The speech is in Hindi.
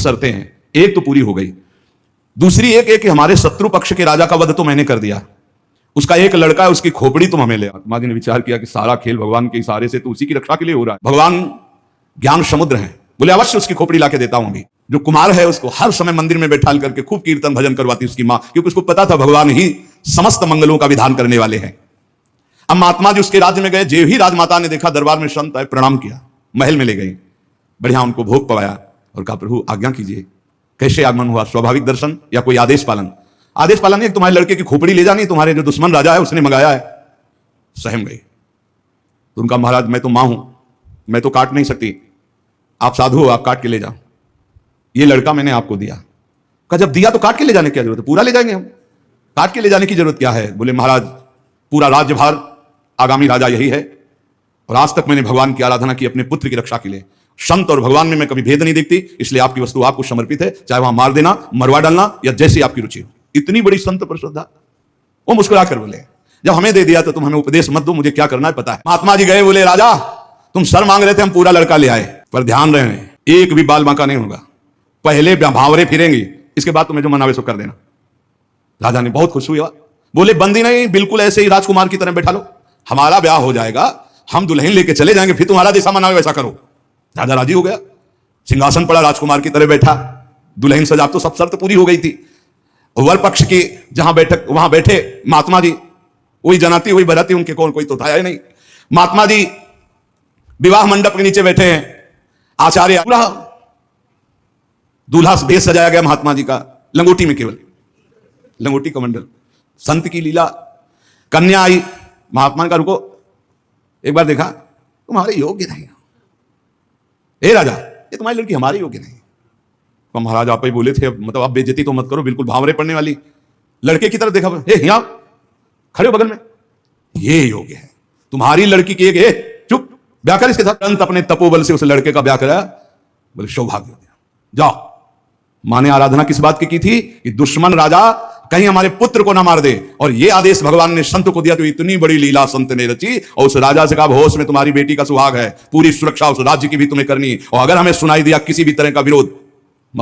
शर्तें हैं, एक तो पूरी हो गई, दूसरी एक हमारे शत्रु पक्ष के राजा का वध तो मैंने कर दिया, उसका एक लड़का है, उसकी खोपड़ी तुम हमें ले आओ। माँ जी ने विचार किया कि सारा खेल भगवान के इशारे से तो उसी की रक्षा के लिए हो रहा है, भगवान ज्ञान समुद्र है। बोले अवश्य उसकी खोपड़ी लाके देता हूं। अभी जो कुमार है उसको हर समय मंदिर में बैठा करके खूब कीर्तन भजन करवाती उसकी माँ, क्योंकि उसको पता था भगवान ही समस्त मंगलों का विधान करने वाले हैं। अब महात्मा जी उसके राज्य में गए, जो ही राजमाता ने देखा दरबार में संत आए, प्रणाम किया, महल में ले गई, बढ़िया उनको भोग पवाया और कहा प्रभु आज्ञा कीजिए, कैसे आगमन हुआ, स्वाभाविक दर्शन या कोई आदेश पालन? आदेश पालन नहीं, तुम्हारे लड़के की खोपड़ी ले जानी, तुम्हारे जो दुश्मन राजा है उसने मंगाया है। सहम गई। तो उनका महाराज मैं तो मां हूं, मैं तो काट नहीं सकती, आप साधु हो, आप काट के ले जाओ, ये लड़का मैंने आपको दिया। कहा जब दिया तो काट के ले जाने की क्या जरूरत है, पूरा ले जाएंगे हम, काट के ले जाने की जरूरत क्या है? बोले महाराज पूरा राज्यभार आगामी राजा यही है, और आज तक मैंने भगवान की आराधना की अपने पुत्र की रक्षा के लिए, संत और भगवान में मैं कभी भेद नहीं देखती, इसलिए आपकी वस्तु आपको समर्पित है, चाहे वहां मार देना, मरवा डालना या जैसी आपकी रुचि हो। इतनी बड़ी संत पर श्रद्धा। वो मुस्कुरा कर बोले जब हमें दे दिया तो तुम हमें उपदेश मत दो, मुझे क्या करना है पता है। महात्मा जी गए, बोले राजा तुम सर मांग रहे थे, हम पूरा लड़का ले आए, पर ध्यान रहे एक भी बाल बांका नहीं होगा, पहले भावरे फिरेंगी, इसके बाद तुम्हें जो मनावे सो कर देना। राजा ने बहुत खुश हुआ, बोले बंदी नहीं, बिल्कुल ऐसे ही राजकुमार की तरह बैठा लो, हमारा ब्याह हो जाएगा, हम दुल्हन लेके चले जाएंगे, फिर तुम्हारा जैसा मनावे वैसा करो। राजा राजी हो गया, सिंहासन पड़ा, राजकुमार की तरह बैठा, दुल्हन सजा, तो सब शर्त पूरी हो गई थी। वर पक्ष की जहां बैठक वहां बैठे महात्मा जी, वही जनाती वही बराती, उनके कौन कोई तो था ही नहीं। महात्मा जी विवाह मंडप के नीचे बैठे हैं, आचार्य पूरा दूल्हा भेष सजाया गया महात्मा जी का, लंगोटी में, केवल लंगोटी कमंडल, संत की लीला। कन्या आई, महात्मा का रुको, एक बार देखा तुम्हारे योग्य नहीं, हे राजा ये तुम्हारी लड़की हमारे योग्य नहीं। तो महाराज आप ही बोले थे, मतलब आप बेइज्जती तो मत करो, बिल्कुल भावरे पड़ने वाली। लड़के की तरफ देखा, हे यहां खड़े हो बगल में, ये योग्य है तुम्हारी लड़की की, एक चुप ब्याह कर इसके साथ। अंत अपने तपोबल से उस लड़के का ब्याह कराया, बोले सौभाग्य हो गया, जाओ। माने आराधना किस बात की थी कि दुश्मन राजा कहीं हमारे पुत्र को ना मार दे, और ये आदेश भगवान ने संत को दिया, तो इतनी बड़ी लीला संत ने रची। और उस राजा से कहा होश में तुम्हारी बेटी का सुहाग है, पूरी सुरक्षा उस राज्य की भी तुम्हें करनी, और अगर हमें सुनाई दिया किसी भी तरह का विरोध